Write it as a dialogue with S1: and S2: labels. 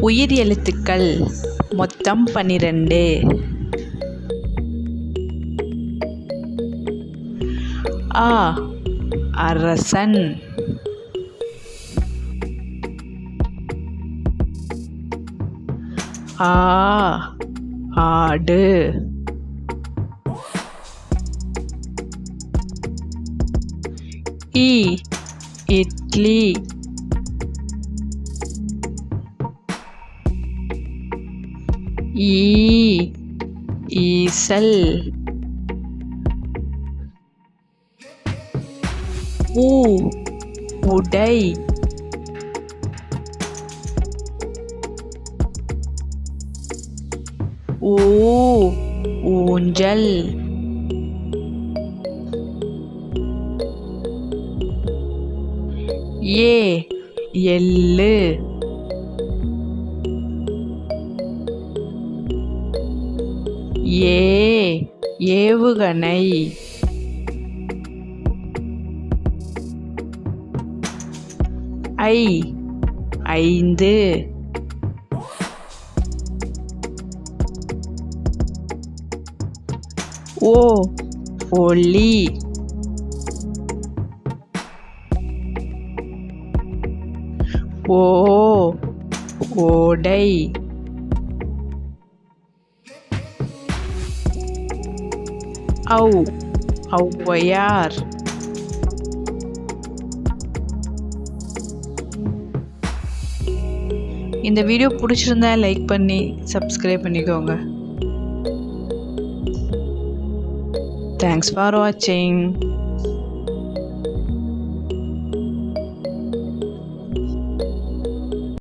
S1: உயிர் எழுத்துக்கள் மொத்தம் 12. ஆ அரசன். ஆ ஆடு. இ இட்லி. ஈ ஈசல். ஊ உடை. ஊ ஊஞ்சல். ஏ எள்ளு. ஏ ஏவுகணை. ஐ 5. ஓ ஒளி. ஓ ஓடை. ஔ ஔவையார். இந்த வீடியோ பிடிச்சிருந்தா லைக் பண்ணி சப்ஸ்கிரைப் பண்ணிக்கோங்க. தேங்க்ஸ் ஃபார் வாட்சிங்.